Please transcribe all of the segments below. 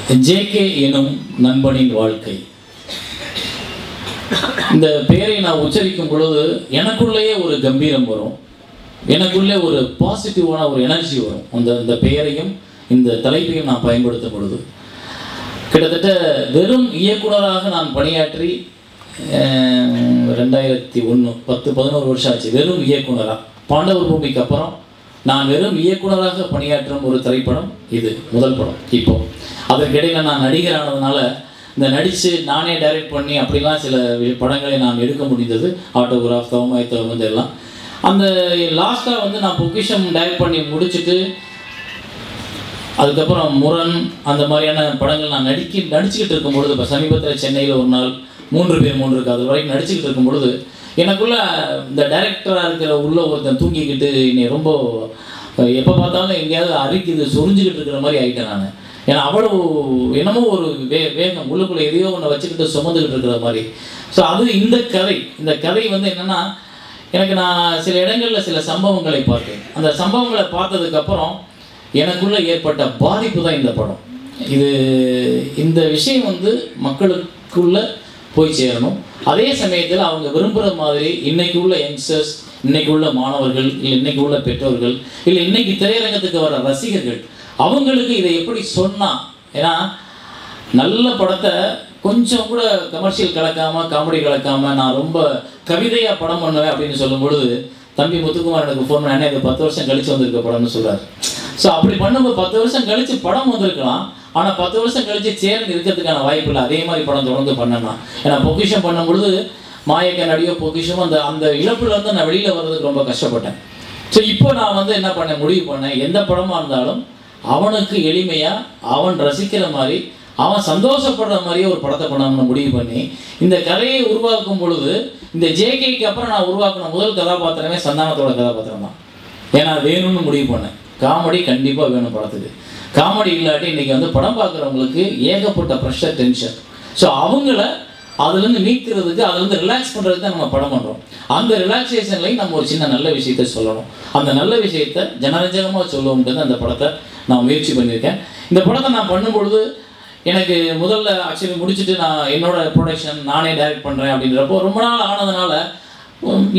JK எனும் நண்பனின் வாழ்க்கை. இந்த பெயரை நான் உச்சரிக்கும் பொழுது எனக்குள்ளேயே ஒரு கம்பீரம் வரும், எனக்குள்ளே ஒரு பாசிட்டிவான ஒரு எனர்ஜி வரும். அந்த பெயரையும் இந்த தலைப்பையும் நான் பயன்படுத்தும் பொழுது கிட்டத்தட்ட வெறும் இயக்குனராக நான் பணியாற்றி 2001 10-11 வருஷம் ஆச்சு. வெறும் இயக்குனராக பாண்டவர் பூமிக்கு அப்புறம் நான் வெறும் இயக்குனராக பணியாற்றும் ஒரு திரைப்படம் இது முதல் படம். இப்போ அதற்கிடையில் நான் நடிகரானதுனால இந்த நடித்து நானே டைரக்ட் பண்ணி அப்படிலாம் சில படங்களை நான் எடுக்க முடிந்தது. ஆட்டோகிராஃப், தவமாய் தவம் எல்லாம். அந்த லாஸ்ட்டாக வந்து நான் பொக்கிஷம் டைரக்ட் பண்ணி முடிச்சுட்டு அதுக்கப்புறம் முரண் அந்த மாதிரியான படங்கள் நான் நடிச்சுக்கிட்டு இருக்கும் பொழுது, இப்போ சமீபத்தில் சென்னையில் ஒரு நாள் 3 பேர் 3 இருக்கு, அது வரைக்கும் நடிச்சுக்கிட்டு இருக்கும் பொழுது எனக்குள்ள இந்த டைரக்டராக இருக்கிற உள்ள ஒருத்தன் தூங்கிக்கிட்டு என்னை ரொம்ப எப்போ பார்த்தாலும் எங்கேயாவது அரிக்குது சொரிஞ்சுக்கிட்டு இருக்கிற மாதிரி ஆகிட்டேன் நான். ஏன்னா அவ்வளோ என்னமோ ஒரு வேகம் உள்ளுக்குள்ளே எதையோ ஒன்று வச்சுக்கிட்டு சுமந்துக்கிட்டு இருக்கிற மாதிரி. ஸோ அது இந்த கதை வந்து என்னென்னா, எனக்கு நான் சில இடங்களில் சில சம்பவங்களை பார்த்தேன். அந்த சம்பவங்களை பார்த்ததுக்கப்புறம் எனக்குள்ளே ஏற்பட்ட பாதிப்பு தான் இந்த படம். இந்த விஷயம் வந்து மக்களுக்குள்ளே போய் சேரணும். அதே சமயத்தில் அவங்க விரும்புகிற மாதிரி இன்னைக்கு உள்ள யங்ஸ்டர்ஸ், இன்னைக்கு உள்ள மாணவர்கள், இல்லை இன்னைக்கு உள்ள பெற்றோர்கள், இல்லை இன்னைக்கு திரையரங்கத்துக்கு வர ரசிகர்கள், அவங்களுக்கு இதை எப்படி சொன்னால், ஏன்னா நல்ல படத்தை கொஞ்சம் கூட கமர்ஷியல் கலக்காமல் காமெடி கலக்காமல் நான் ரொம்ப கவிதையாக படம் பண்ணுவேன் அப்படின்னு சொல்லும் பொழுது தம்பி முத்துக்குமார் எனக்கு ஃபோன் பண்ணி இது 10 வருஷம் கழித்து வந்திருக்க படம்னு சொல்கிறார். ஸோ அப்படி பண்ணும்போது 10 வருஷம் கழித்து படம் வந்திருக்கலாம், ஆனால் 10 வருஷம் கழித்து சேர்ந்து இருக்கிறதுக்கான வாய்ப்பு இல்லை. அதே மாதிரி படம் தொடர்ந்து பண்ணலாம். ஏன்னா பொக்கிஷம் பண்ணும் பொழுது மாயக்க நடிகோ பொக்கிஷம் அந்த இழப்புலேருந்து நான் வெளியில் வர்றதுக்கு ரொம்ப கஷ்டப்பட்டேன். ஸோ இப்போ நான் வந்து என்ன பண்ணேன், முடிவு பண்ணேன், எந்த படமாக இருந்தாலும் அவனுக்கு எளிமையாக அவன் ரசிக்கிற மாதிரி அவன் சந்தோஷப்படுற மாதிரியே ஒரு படத்தை பண்ணணும்னு முடிவு பண்ணி இந்த கதையை உருவாக்கும் பொழுது இந்த ஜேகேக்கு அப்புறம் நான் உருவாக்கின முதல் கதாபாத்திரமே சந்தானத்தோட கதாபாத்திரம் தான். ஏன்னா வேணும்னு முடிவு பண்ணேன். காமெடி கண்டிப்பாக வேணும் படத்துக்கு. காமெடி இல்லாட்டி இன்றைக்கி வந்து படம் பார்க்குறவங்களுக்கு ஏகப்பட்ட ப்ரெஷர், டென்ஷன். ஸோ அவங்கள அதுலேருந்து மீட்கிறதுக்கு, அதுலேருந்து ரிலாக்ஸ் பண்ணுறதுக்கு தான் நம்ம படம் பண்ணுறோம். அந்த ரிலாக்ஸேஷன்லையும் நம்ம ஒரு சின்ன நல்ல விஷயத்த சொல்லணும். அந்த நல்ல விஷயத்தை ஜனரஞ்சகமாக சொல்லுவோம்ன்றது அந்த படத்தை நான் முயற்சி பண்ணியிருக்கேன். இந்த படத்தை நான் பண்ணும்பொழுது எனக்கு முதல்ல ஆக்சுவலி முடிச்சுட்டு நான் என்னோட ப்ரொடக்ஷன் நானே டைரக்ட் பண்ணுறேன் அப்படின்றப்போ ரொம்ப நாள் ஆனதுனால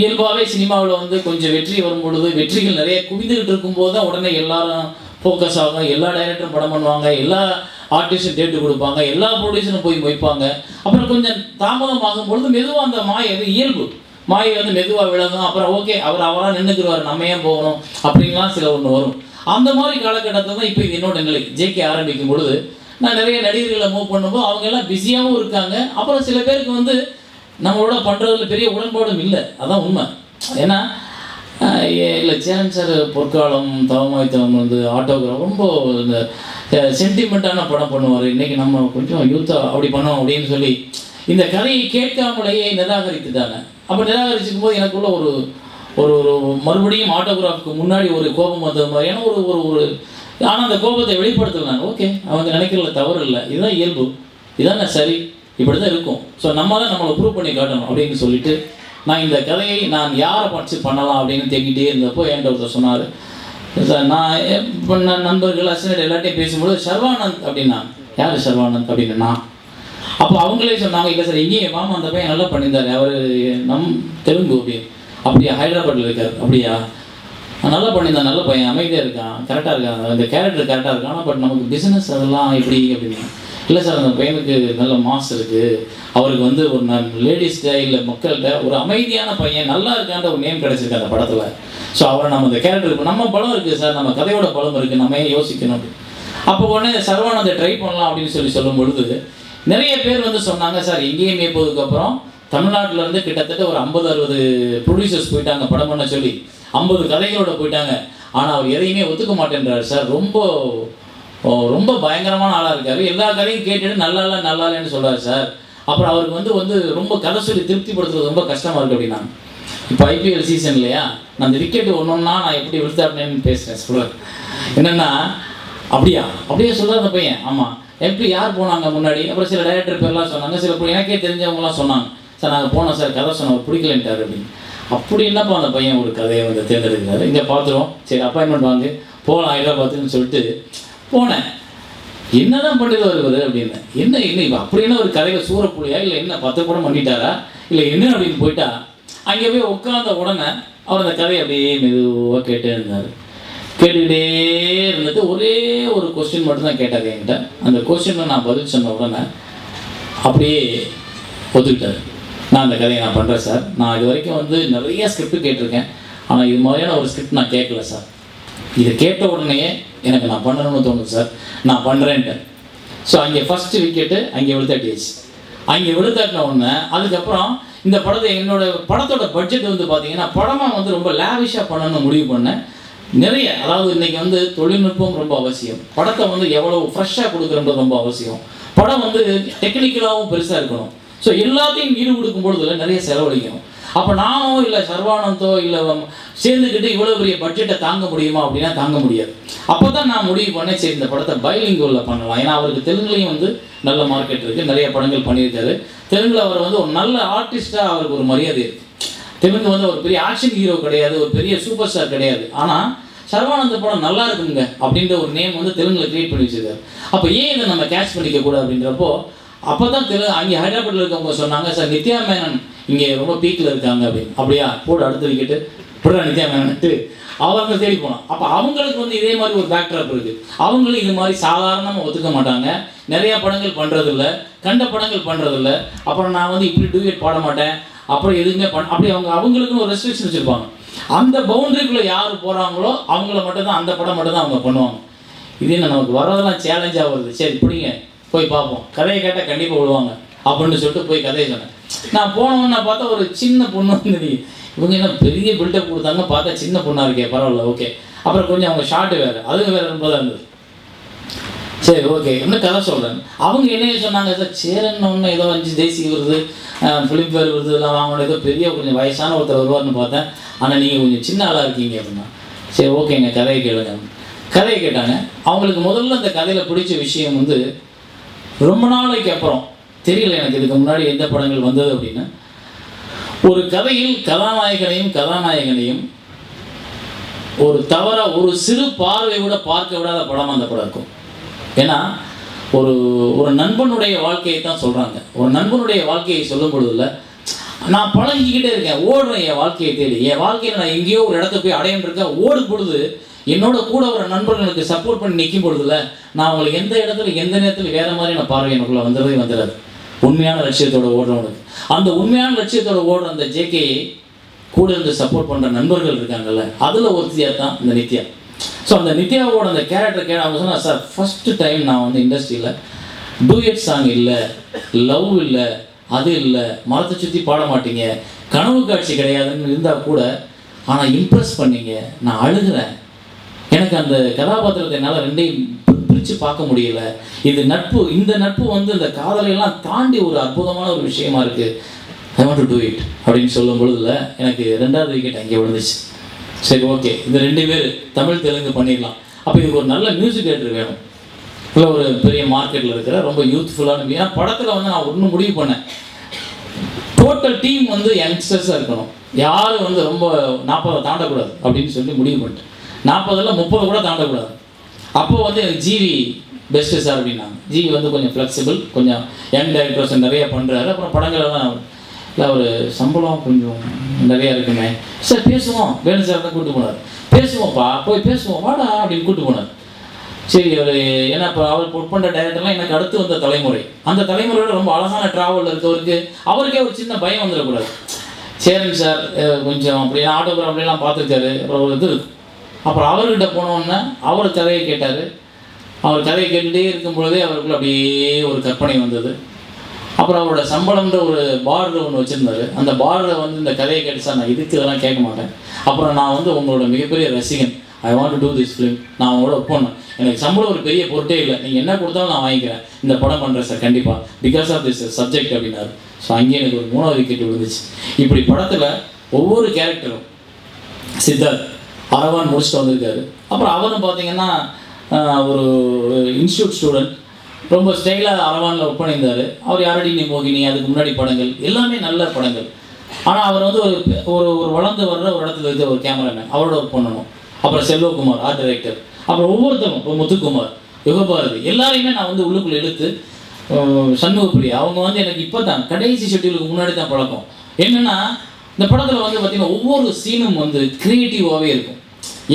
இயல்பாகவே சினிமாவில் வந்து கொஞ்சம் வெற்றி வரும்பொழுது, வெற்றிகள் நிறைய குவிந்துக்கிட்டு இருக்கும்போது தான் உடனே எல்லாரும் ஃபோக்கஸ் ஆகும். எல்லா டைரக்டரும் படம் பண்ணுவாங்க, எல்லா ஆர்டிஸ்டும் டேட்டு கொடுப்பாங்க, எல்லா ப்ரொடியூசரும் போய் வைப்பாங்க. அப்புறம் கொஞ்சம் தாமதம் ஆகும்பொழுது மெதுவாக அந்த மாயை இயல்பு மாயை வந்து மெதுவாக விலகும். அப்புறம் ஓகே அவராக நின்றுக்குருவார், நம்ம ஏன் போகணும் அப்படின்லாம் சில ஒன்று வரும். அந்த மாதிரி காலகட்டத்தில் தான் இப்போ இது என்னோட நிலை. ஜேகே ஆரம்பிக்கும் பொழுது நான் நிறைய நடிகர்களை மூவ் பண்ணும்போது அவங்க எல்லாம் பிஸியாகவும் இருக்காங்க. அப்புறம் சில பேருக்கு வந்து நம்மளோட பண்ணுறதுல பெரிய உடன்பாடும் இல்லை, அதான் உண்மை. ஏன்னா இல்லை சேரன் சார் பொற்காலம், தவமாய் தவம் வந்து ஆட்டோகிராஃப் ரொம்ப இந்த சென்டிமெண்ட்டான படம் பண்ணுவார். இன்றைக்கி நம்ம கொஞ்சம் யூத்தாக அப்படி பண்ணோம் அப்படின்னு சொல்லி இந்த கதையை கேட்காமலேயே நிராகரித்துட்டாங்க. அப்போ நிராகரிச்சுக்கும் போது எனக்குள்ள ஒரு ஒரு மறுபடியும் ஆட்டோகிராஃப்க்கு முன்னாடி ஒரு கோபம் வந்தது மாதிரி. ஏன்னா ஒரு ஆனால் அந்த கோபத்தை வெளிப்படுத்தலாம். ஓகே அவங்க நினைக்கிறதுல தவறு இல்லை, இதுதான் இயல்பு, இதுதான் சரி, இப்படி தான் இருக்கும். ஸோ நம்ம தான் நம்மளை ப்ரூவ் பண்ணி காட்டணும் அப்படின்னு சொல்லிட்டு நான் இந்த கதையை நான் யாரை படித்து பண்ணலாம் அப்படின்னு தேங்கிட்டே இருந்தப்போ என்கிட்ட ஒருத்தர் சொன்னார், சார் நான் இப்போ நண்பர்கள் அசிஸ்டன்ட் எல்லாத்தையும் பேசும்போது சர்வானந்த் அப்படின்னா, யார் சர்வானந்த் அப்படின்னு நான் அப்போ அவங்களே சொன்னாங்க, இல்லை சார் எங்கேயும் மாமா அந்த பையன் நல்லா பண்ணியிருந்தார், அவர் தெலுங்கு அப்படின்னு. அப்படியா, ஹைதராபாத்தில் இருக்கார், அப்படியா, நல்லா பண்ணியிருந்தான், நல்ல பையன், அமைதியாக இருக்கான், கரெக்டாக இருக்கான், அந்த கேரக்டர் கரெக்டாக இருக்கான், பட் நமக்கு பிஸ்னஸ் அதெல்லாம் எப்படி அப்படின்னு. இல்லை சார் அந்த பையனுக்கு நல்ல மாஸ் இருக்குது, அவருக்கு வந்து ஒரு லேடிஸ்கிட்ட இல்லை மக்கள்கிட்ட ஒரு அமைதியான பையன் நல்லா இருக்கான்ற ஒரு நேம் கிடச்சிருக்கு அந்த படத்தில். ஸோ அவரை நம்ம அந்த கேரக்டர் நம்ம பலம் இருக்குது சார், நம்ம கதையோட பலம் இருக்குது, நம்ம ஏன் யோசிக்கணும். அப்போ உடனே சர்வானந்தை ட்ரை பண்ணலாம் அப்படின்னு சொல்லும் பொழுது நிறைய பேர் வந்து சொன்னாங்க, சார் எங்கேயும் மேய்ப்பதுக்கப்புறம் தமிழ்நாட்டிலேருந்து கிட்டத்தட்ட ஒரு 50-60 ப்ரொடியூசர்ஸ் போயிட்டாங்க படம் பண்ண சொல்லி, 50 கதைகளோட போயிட்டாங்க. ஆனால் அவர் எதையுமே ஒத்துக்க மாட்டேன்றார் சார், ரொம்ப பயங்கரமான ஆளாக இருக்கார், எல்லா கதையும் கேட்டுட்டு நல்லா இல்லைன்னு சொல்கிறார் சார். அப்புறம் அவருக்கு வந்து ரொம்ப கதை சொல்லி திருப்திப்படுத்துறது ரொம்ப கஷ்டமாக இருக்குது அப்படின்னா. இப்போ ஐபிஎல் சீசன் இல்லையா, நான் அந்த விக்கெட்டு ஒன்றா நான் எப்படி விழுத்தாட்டினேன்னு பேசுகிறேன் சொல்கிறேன். என்னென்னா அப்படியே சொல்கிறார் அந்த பையன். ஆமாம், எப்படி யார் போனாங்க முன்னாடி, அப்புறம் சில டைரக்டர் பேர்லாம் சொன்னாங்க, சில எனக்கே தெரிஞ்சவங்களாம் சொன்னாங்க, சார் நாங்கள் போனோம் சார், கதை சொன்னோம் பிடிக்கலன்ட்டார் அப்படின்னு. அப்படி என்னப்பா அந்த பையன் ஒரு கதையை வந்து தேர்ந்தெடுக்கிறாரு, இங்கே பார்த்துருவோம், சரி அப்பாயின்மெண்ட் வாங்க போகலாம் ஹைதராபாத்துன்னு சொல்லிட்டு போனேன். என்னதான் பண்ணிடுவார் இவர் அப்படின்னு. என்ன இப்போ அப்படி என்ன ஒரு கதையில் சூறப்புலியா இல்லை என்ன 10 படம் பண்ணிட்டாரா இல்லை என்ன அப்படின்னு போயிட்டா அங்கே போய் உட்கார்ந்த உடனே அவர் அந்த கதையை அப்படியே மெதுவாக கேட்டே இருந்தார். கேட்டுக்கிட்டே இருந்துட்டு ஒரே ஒரு கொஸ்டின் மட்டும்தான் கேட்டார் என்கிட்ட. அந்த கொஸ்டினில் நான் பதில் சொன்ன உடனே அப்படியே ஒத்துக்கிட்டார். நான் அந்த கதையை நான் பண்ணுறேன் சார், நான் இது வரைக்கும் வந்து நிறைய ஸ்கிரிப்ட் கேட்டிருக்கேன், ஆனால் இது மாதிரியான ஒரு ஸ்கிரிப்ட் நான் கேட்கல சார். இதை கேட்ட உடனே எனக்கு நான் பண்ணணும்னு தோணுது சார், நான் பண்ணுறேன்ட்டு. ஸோ அங்கே ஃபஸ்ட்டு விக்கெட்டு அங்கே விழுத்தாட்டியாச்சு. அங்கே விழுத்தாட்டின உடனே அதுக்கப்புறம் இந்த படத்தை படத்தோட பட்ஜெட் வந்து பார்த்தீங்கன்னா படமாக வந்து ரொம்ப லேவிஷாக பண்ணணும்னு முடிவு பண்ணேன். நிறைய, அதாவது இன்றைக்கி வந்து தொழில்நுட்பம் ரொம்ப அவசியம், படத்தை வந்து எவ்வளோ ஃப்ரெஷ்ஷாக கொடுக்குறது ரொம்ப அவசியம், படம் வந்து டெக்னிக்கலாகவும் பெருசாக இருக்கணும். ஸோ எல்லாத்தையும் ஈடு கொடுக்கும் பொழுதுல நிறைய செலவழிக்கணும். அப்போ நானும் இல்லை சர்வானந்தோ இல்லை சேர்ந்துக்கிட்டு இவ்வளோ பெரிய பட்ஜெட்டை தாங்க முடியுமா அப்படின்னா தாங்க முடியாது. அப்போ தான் நான் முடிவு பண்ணேன், சரி இந்த படத்தை பைலிங்குவலில் பண்ணலாம். ஏன்னா அவருக்கு தெலுங்குலேயும் வந்து நல்ல மார்க்கெட் இருக்குது, நிறைய படங்கள் பண்ணியிருக்காரு. தெலுங்கில் அவர் வந்து ஒரு நல்ல ஆர்டிஸ்டாக அவருக்கு ஒரு மரியாதை இருக்குது. தெலுங்கு வந்து ஒரு பெரிய ஆக்ஷன் ஹீரோ கிடையாது, ஒரு பெரிய சூப்பர் ஸ்டார் கிடையாது, ஆனால் சர்வானந்த படம் நல்லா இருக்குங்க அப்படின்ற ஒரு நேம் வந்து தெலுங்கில் கிரியேட் பண்ணி வச்சுருக்காரு. அப்போ ஏன் இதை நம்ம கேட்ச் பண்ணிக்க கூடாது அப்படின்றப்போ அப்போ தான் அங்கே ஹைதராபாத்தில் இருக்கவங்க சொன்னாங்க, சார் நித்யா மேனன் இங்கே ரொம்ப பீக்கில் இருக்காங்க அப்படின்னு. அப்படியா போடு அடுத்து விக்கெட்டு இப்படிடா நித்யா மேனன்ட்டு அவங்க தேடி போனோம். அப்போ அவங்களுக்கு வந்து இதே மாதிரி ஒரு பேக்ட்ராப் இருக்குது. அவங்களும் இது மாதிரி சாதாரணமாக ஒத்துக்க மாட்டாங்க, நிறையா படங்கள் பண்ணுறதில்ல, கண்ட படங்கள் பண்ணுறதில்ல. அப்புறம் நான் வந்து இப்படி டூயட் பாட மாட்டேன், அப்புறம் எதுவுமே அப்படி அவங்களுக்குன்னு ஒரு ரெஸ்ட்ரிக்ஷன் வச்சுருப்பாங்க. அந்த பவுண்டரிக்குள்ளே யார் போகிறாங்களோ அவங்கள மட்டும்தான், அந்த படம் மட்டும்தான் அவங்க பண்ணுவாங்க. இது என்ன நமக்கு வர்றதெல்லாம் சேலஞ்சாக வருது, சரி இப்படிங்க போய் பார்ப்போம், கதையை கேட்டால் கண்டிப்பாக விடுவாங்க அப்படின்னு சொல்லிட்டு போய் கதையை சொன்னேன். நான் போனவொன்னே பார்த்தா ஒரு சின்ன பொண்ணு வந்து இவங்க என்ன பெரிய பில்டப் கொடுத்தாங்க, பார்த்தா சின்ன பொண்ணாக இருக்கே பரவாயில்ல ஓகே. அப்புறம் கொஞ்சம் அவங்க ஷார்ட்டு வேறு, அதுவும் வேறு என்பதாக இருந்தது. சரி ஓகே இன்னும் கதை சொல்கிறேன். அவங்க என்ன சொன்னாங்க, சார் சேரன் ஒன்று ஏதோ 5 தேசிய விருது ஃபிலிம்ஃபேர் விருது எல்லாம் வாங்கணும், ஏதோ பெரிய கொஞ்சம் வயசான ஒருத்தர் வருவார்னு பார்த்தேன், ஆனால் நீங்கள் கொஞ்சம் சின்ன ஆளாக இருக்கீங்க அப்படின்னா. சரி ஓகேங்க கதையை கேளுங்க. கதையை கேட்டாங்க. அவங்களுக்கு முதல்ல அந்த கதையில் பிடிச்ச விஷயம் வந்து ரொம்ப நாளைக்கு அப்புறம் தெரியல எனக்கு இதுக்கு முன்னாடி எந்த படங்கள் வந்தது அப்படின்னு, ஒரு கதையில் கதாநாயகனையும் ஒரு ஒரு சிறு பார்வை கூட பார்க்க விடாத படம் அந்த படம் இருக்கும். ஏன்னா ஒரு நண்பனுடைய வாழ்க்கையை தான் சொல்கிறாங்க. ஒரு நண்பனுடைய வாழ்க்கையை சொல்லும் பொழுதுல நான் பழகிக்கிட்டே இருக்கேன், ஓடுறேன் என் வாழ்க்கையை தேடி, என் வாழ்க்கையில் நான் எங்கேயோ ஒரு இடத்த போய் அடையன்றிருக்கேன், ஓடும் பொழுது என்னோட கூட ஒரு நண்பர்களுக்கு சப்போர்ட் பண்ணி நிற்கும் பொழுதுல நான் அவங்களுக்கு எந்த இடத்துல எந்த நேரத்தில் வேறு மாதிரி நான் பார்வை எனக்குள்ளே வந்துடாது. உண்மையான லட்சியத்தோட ஓடுறவனுக்கு, அந்த உண்மையான லட்சியத்தோட ஓடுற அந்த ஜேகேயை கூட இருந்து சப்போர்ட் பண்ணுற நண்பர்கள் இருக்காங்கல்ல, அதில் ஒருத்தியாக தான் இந்த நித்யா. ஸோ அந்த நித்யாவோட அந்த கேரக்டர் அவங்க சொன்னால், சார் ஃபஸ்ட்டு டைம் நான் வந்து இண்டஸ்ட்ரியில் டூயட் சாங் இல்லை, லவ் இல்லை, அது இல்லை, மரத்தை சுற்றி பாட மாட்டீங்க, கனவு காட்சி கிடையாதுன்னு இருந்தால் கூட ஆனால் இம்ப்ரெஸ் பண்ணீங்க, நான் அழுகிறேன், எனக்கு அந்த கதாபாத்திரத்தை என்னால் ரெண்டையும் பிரித்து பார்க்க முடியல, இது நட்பு, இந்த நட்பு வந்து இந்த காதலையெல்லாம் தாண்டி ஒரு அற்புதமான ஒரு விஷயமா இருக்குது, I want to do it அப்படின்னு சொல்லும் பொழுதுல எனக்கு 2வது விக்கெட் அங்கே விழுந்துச்சு. சரி ஓகே இந்த 2 பேர் தமிழ் தெலுங்கு பண்ணிடலாம். அப்போ இதுக்கு ஒரு நல்ல மியூசிக் டேரக்டர் வேணும், இல்லை ஒரு பெரிய மார்க்கெட்டில் இருக்கிற ரொம்ப யூத்ஃபுல்லான, ஏன்னா படத்தில் வந்து நான் ஒன்று முடிவு பண்ணேன், டோட்டல் டீம் வந்து யங்ஸ்டர்ஸாக இருக்கணும், யாரும் வந்து ரொம்ப 40 தாண்டக்கூடாது அப்படின்னு சொல்லி முடிவு பண்ணிட்டேன். 40 30 கூட தாண்டக்கூடாது. அப்போ வந்து எனக்கு ஜிவி பெஸ்ட்டு சார் அப்படின்னாங்க. ஜிவி வந்து கொஞ்சம் ஃப்ளெக்சிபிள், கொஞ்சம் யங் டைரக்டர்ஸ் நிறைய பண்ணுறாரு, அப்புறம் படங்களெல்லாம் இல்லை ஒரு சம்பளம் கொஞ்சம் நிறையா இருக்குமே, சார் பேசுவோம், வேணும் சார் தான் கூப்பிட்டு போனார், பேசுவோம்ப்பா போய் பேசுவோம் வாடா அப்படின்னு கூப்பிட்டு போனார். சரி அவர் ஏன்னா இப்போ அவர் ஒர்க் பண்ணுற டைரக்டர்லாம் எனக்கு அடுத்து வந்த தலைமுறை, அந்த தலைமுறையோட ரொம்ப அழகான ட்ராவலில் இருக்கவருக்கு அவருக்கே ஒரு சின்ன பயம் வந்துடக்கூடாது. சேரன் சார் கொஞ்சம் அப்படியே ஆட்டோகிராஃப் அப்படிலாம் பார்த்துருக்காரு, அப்புறம் ஒரு இது இருக்குது. அப்புறம் அவர்கிட்ட போனோன்னே அவர் கதையை கேட்டார். அவர் கதையை கேட்டுகிட்டே இருக்கும் பொழுதே அவருக்குள்ள அப்படியே ஒரு கற்பனை வந்தது. அப்புறம் அவரோட சம்பளம்ன்ற ஒரு பார்டர் ஒன்று வச்சுருந்தாரு. அந்த பார்டரை வந்து இந்த கதையை கேட்டு, சார் நான் இதுக்கு இதெல்லாம் கேட்க மாட்டேன், அப்புறம் நான் வந்து உங்களோட மிகப்பெரிய ரசிகன், I want to do this film, நான் உங்களோட ஒர்க் பண்ணேன், எனக்கு சம்பளம் ஒரு பெரிய பொருட்டே இல்லை, நீங்கள் என்ன கொடுத்தாலும் நான் வாங்கிக்கிறேன், இந்த படம் பண்ணுறேன் சார் கண்டிப்பாக, பிகாஸ் ஆஃப் திஸ் சப்ஜெக்ட் அப்படின்னாரு. ஸோ அங்கேயே எனக்கு ஒரு 3வது விக்கெட் விழுந்துச்சு. இப்படி படத்தில் ஒவ்வொரு கேரக்டரும், சித்தார்த் அரவான் முடிச்சுட்டு வந்திருக்காரு. அப்புறம் அவரும் பார்த்தீங்கன்னா ஒரு இன்ஸ்டியூட் ஸ்டூடெண்ட், ரொம்ப ஸ்டைலாக அரவானில் ஒர்க் பண்ணியிருந்தார். அவர் யாரடி நீ மோகினி, அதுக்கு முன்னாடி படங்கள் எல்லாமே நல்ல படங்கள். ஆனால் அவர் வந்து ஒரு வளர்ந்து வர்ற ஒரு இடத்துல இருக்க ஒரு கேமராமேன், அவரோட ஒர்க் பண்ணணும். அப்புறம் செல்வகுமார் ஆர்ட் டைரக்டர், அப்புறம் ஒவ்வொருத்தரும், இப்போ முத்துக்குமார் யுகபாரதி எல்லாரையுமே நான் வந்து உள்ளுக்குள்ளே இழுத்து சண்முகப்பிரியா அவங்க வந்து எனக்கு இப்போ தான் கடைசி ஷெட்யூலுக்கு முன்னாடி தான் பழக்கம். என்னென்னா இந்த படத்தில் வந்து பார்த்திங்கன்னா ஒவ்வொரு சீனும் வந்து க்ரியேட்டிவாகவே இருக்கும்.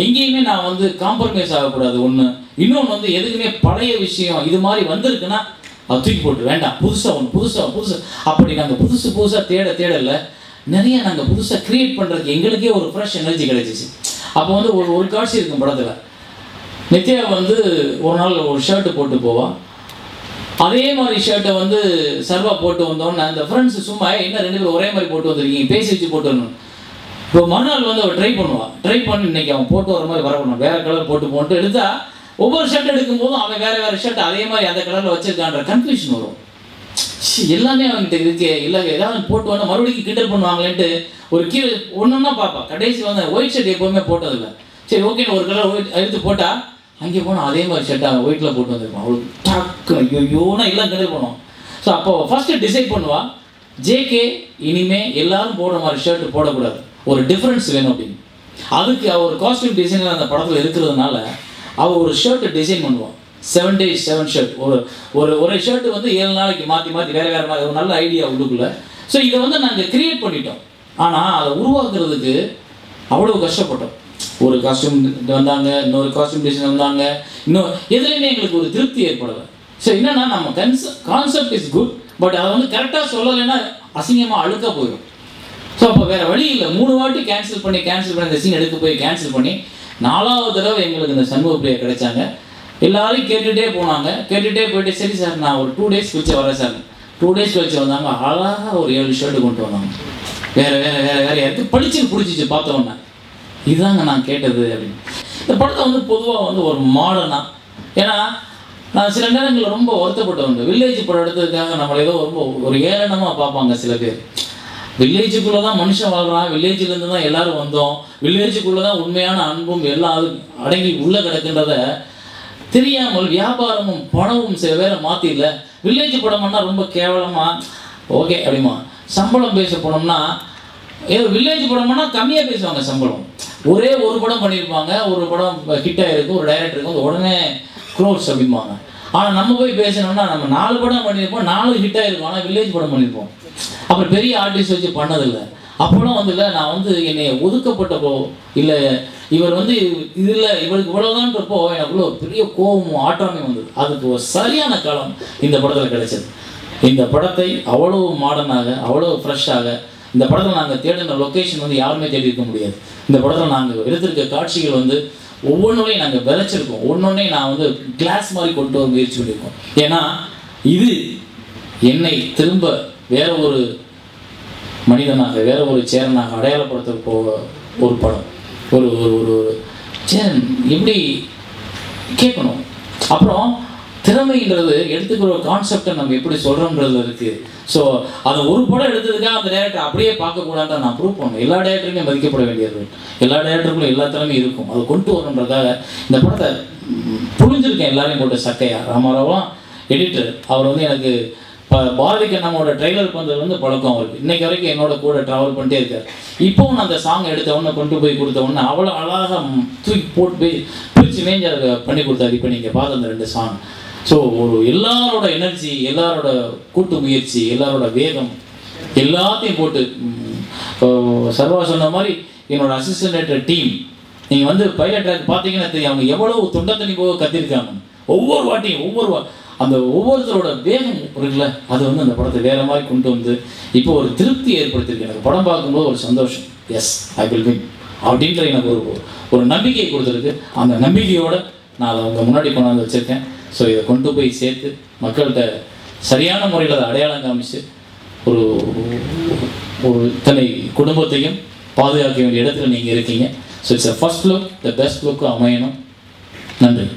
எங்கேயுமே நான் வந்து காம்ப்ரமைஸ் ஆகக்கூடாது. ஒன்று இன்னொன்று வந்து எதுக்குமே பழைய விஷயம் இது மாதிரி வந்திருக்குன்னா அது தூக்கி போட்டு வேண்டாம், புதுசாக அப்படி நாங்கள் புதுசாக தேடலை நிறைய நாங்கள் புதுசாக க்ரியேட் பண்ணுறதுக்கு எங்களுக்கே ஒரு ஃப்ரெஷ் எனர்ஜி கிடைச்சிச்சு. அப்போ வந்து ஒரு காட்சி இருக்கும் படத்தில். நித்யா வந்து ஒரு நாள் ஒரு ஷர்ட்டு போட்டு போவாள். அதே மாதிரி ஷர்ட்டை வந்து சர்வா போட்டு வந்தோன்னே அந்த ஃப்ரெண்ட்ஸ் சும்மா என்ன 2 பேரும் ஒரே மாதிரி போட்டு வந்துருக்கீங்க, பேசி வச்சு போட்டு வரணும். இப்போ மறுநாள் வந்து அவள் ட்ரை பண்ணி இன்றைக்கி அவன் போட்டு வர மாதிரி வரணும், வேறு கலர் போட்டு எடுத்தால் ஒவ்வொரு ஷர்ட் எடுக்கும் போதும் அவன் வேறு ஷர்ட் அதே மாதிரி அந்த கலரில் வச்சுருக்கான்ற கன்ஃபியூஷன் வரும். எல்லாமே அவங்ககிட்ட இருக்கே இல்லை ஏதாவது போட்டு வந்தால் மறுபடியும் கிண்டல் பண்ணுவாங்களேன்ட்டு ஒரு கீழே ஒன்றுன்னா பார்ப்பா. கடைசி வந்து ஒயிட் ஷர்ட் எப்போவுமே போட்டதில்லை. சரி ஓகேன்னு ஒரு கலர் ஒயிட் எடுத்து போட்டால் அங்கே போனால் அதே மாதிரி ஷர்ட்டை அவன் ஒயிட்டில் போட்டு வந்துருப்பான். அவளுக்கு டக்கு ஐயோனா எல்லாம் கிண்டல் பண்ணுவான். ஸோ அப்போ ஃபஸ்ட்டு டிசைட் பண்ணுவாள், ஜேகே இனிமேல் எல்லோரும் போடுற மாதிரி ஷர்ட்டு போடக்கூடாது, ஒரு டிஃப்ரென்ஸ் வேணும் அப்படின்னு. அதுக்கு அவர் காஸ்டியூம் டிசைனர் அந்த படத்தில் இருக்கிறதுனால அவள் ஒரு ஷர்ட்டு டிசைன் பண்ணுவாள். 7 days 7 ஷர்ட். ஒரு ஷர்ட்டு வந்து 7 நாளைக்கு மாற்றி வேறு மாதிரி ஒரு நல்ல ஐடியா உள்ளுக்குள்ளே. ஸோ இதை வந்து நாங்கள் க்ரியேட் பண்ணிட்டோம். ஆனால் அதை உருவாக்குறதுக்கு அவ்வளோ கஷ்டப்பட்டோம். ஒரு காஸ்டியூம் வந்தாங்க, இன்னொரு காஸ்டியூம் டிசைன் வந்தாங்க, இன்னும் எதுலேயுமே எங்களுக்கு ஒரு திருப்தி ஏற்படலை. ஸோ என்னென்னா நம்ம கான்செப்ட் இஸ் குட், பட் அதை வந்து கரெக்டாக சொல்லலைன்னா அசிங்கமாக அழுக்காக போயிடும். ஸோ அப்போ வேறு வழி இல்லை, 3 வாட்டி கேன்சல் பண்ணி இந்த சீன் எடுக்க போய் கேன்சல் பண்ணி 4வது தடவை எங்களுக்கு இந்த சண்முகப்பிரியா கிடைச்சாங்க. எல்லாரையும் கேட்டுகிட்டே போனாங்க. கேட்டுகிட்டே போயிட்டு சரி சார் நான் ஒரு 2 days கழிச்சு வரேன் சார். 2 days கழிச்சு வந்தாங்க. அழகாக ஒரு 7 ஷர்ட்டு கொண்டு வந்தாங்க. வேறு யாருக்கு பிடிச்சிச்சு பார்த்தோன்னே இதுதாங்க நான் கேட்டது அப்படின்னு. இந்த படத்தை வந்து பொதுவாக வந்து ஒரு மாடர்னாக, ஏன்னா நான் சில நேரங்களில் ரொம்ப வருத்தப்பட்டவங்க. வில்லேஜ் படம் எடுத்ததுக்காக நம்மளை ஏதோ ரொம்ப ஒரு ஏளனமாக பார்ப்பாங்க சில பேர். வில்லேஜுக்குள்ளே தான் மனுஷன் வாழ்கிறான், வில்லேஜிலேருந்து தான் எல்லோரும் வந்தோம், வில்லேஜுக்குள்ளே தான் உண்மையான அன்பும் எல்லாம் அடங்கி உள்ளே கிடக்குன்றத தெரியாமல் வியாபாரமும் பணமும் சில பேரை மாற்றிடல. வில்லேஜ் படம்னா ரொம்ப கேவலமாக ஓகே அப்படிமா. சம்பளம் பேச போனோம்னா ஏதோ வில்லேஜ் படம்னா கம்மியாக பேசுவாங்க சம்பளம். ஒரே ஒரு படம் பண்ணியிருப்பாங்க, ஒரு படம் ஹிட் ஆகிருக்கு, ஒரு டைரக்டருக்கு வந்து உடனே க்ரோர்ஸ் அப்படிம்பாங்க. ஆனால் நம்ம போய் பேசணும்னா நம்ம 4 படம் பண்ணியிருப்போம், 4 ஹிட் ஆகிருக்கும், ஆனால் வில்லேஜ் படம் பண்ணியிருப்போம். அப்புறம் பெரிய ஆர்டிஸ்ட் வச்சு பண்ணதில்லை. அப்போலாம் வந்து இல்லை நான் வந்து என்னை ஒதுக்கப்பட்டப்போ இல்லை இவர் வந்து இது இல்லை இவருக்கு இவ்வளோதான்றப்போ எனக்குள்ள ஒரு பெரிய கோபமும் ஆற்றாமையும் வந்தது. அதுக்கு ஒரு சரியான காலம் இந்த படத்தில் கிடைச்சது. இந்த படத்தை அவ்வளோ மாடர்னாக அவ்வளோ ஃப்ரெஷ்ஷாக இந்த படத்தில் நாங்கள் தேடின லொக்கேஷன் வந்து யாருமே தேடி இருக்க முடியாது. இந்த படத்தில் நாங்கள் எடுத்திருக்க காட்சிகள் வந்து ஒவ்வொன்றையும் நாங்கள் விளைச்சிருக்கோம். ஒன்றொன்றையும் நான் வந்து கிளாஸ் மாதிரி கொண்டு வர முயற்சி பண்ணியிருக்கோம். ஏன்னா இது என்னை திரும்ப வேற ஒரு மனிதனாக வேற ஒரு சேரனாக அடையாளப்படுத்த போக ஒரு படம். ஒரு ஒரு சேரன் எப்படி கேட்கணும். அப்புறம் திறமைன்றது எடுத்துக்கிற ஒரு கான்செப்டை நம்ம எப்படி சொல்கிறோன்றதுல இருக்குது. ஸோ அதை ஒரு படம் எடுத்ததுக்காக அந்த டேரக்டர் அப்படியே பார்க்கக்கூடாதுன்னு நான் ப்ரூவ் பண்ணணும். எல்லா டேரக்டருமே மதிக்கப்பட வேண்டியது, எல்லா டேரக்டருக்கும் எல்லா திறமையும் இருக்கும். அதை கொண்டு வரணுன்றதுக்காக இந்த படத்தை புரிஞ்சிருக்கேன். எல்லாரையும் போட்டு சக்கையா ராமாராவெலாம் எடிட்டர் அவர் வந்து எனக்கு பாரதி கண்ணாமோட ட்ரெய்லர் பண்ணுறது வந்து பழக்கம் அவருக்கு. இன்றைக்கு வரைக்கும் என்னோட கூட ட்ராவல் பண்ணிட்டே இருக்கார். இப்போவும் நான் அந்த சாங் எடுத்தவொடனே கொண்டு போய் கொடுத்தவொடனே அவ்வளோ அழகாக தூக்கி போட்டு போய் பிரித்து மேஞ்சு அதை பண்ணி கொடுத்தாரு. இப்போ நீங்கள் பார்த்த அந்த 2 சாங். ஸோ ஒரு எல்லாரோட எனர்ஜி, எல்லாரோட கூட்டு முயற்சி, எல்லாரோட வேகம் எல்லாத்தையும் போட்டு சர்வா சொன்ன மாதிரி என்னோட அசிஸ்டன்ட் டீம் நீங்கள் வந்து பைலட் ட்ராக் பார்த்தீங்கன்னா தெரியும் அவங்க எவ்வளோ தொண்டை தண்ணி போக கத்திருக்காங்க. ஒவ்வொரு வாட்டியும் அந்த ஒவ்வொருத்தரோட வேகம் இருக்குல்ல, அது வந்து அந்த படத்தை வேறு மாதிரி கொண்டு வந்து இப்போ ஒரு திருப்தி ஏற்படுத்தியிருக்கு. எனக்கு படம் பார்க்கும்போது ஒரு சந்தோஷம். எஸ் ஐ வில் வின் அப்படின்ற எனக்கு ஒரு நம்பிக்கை கொடுத்துருக்கு. அந்த நம்பிக்கையோடு நான் அதை உங்கள் முன்னாடி கொண்டாந்து வச்சுருக்கேன். ஸோ இதை கொண்டு போய் சேர்த்து மக்கள்கிட்ட சரியான முறையில் அதை அடையாளம் காமிச்சு ஒரு இத்தனை குடும்பத்தையும் பாதுகாக்க வேண்டிய இடத்துல நீங்கள் இருக்கீங்க. So it's a first look the best look அமையணும். நன்றி.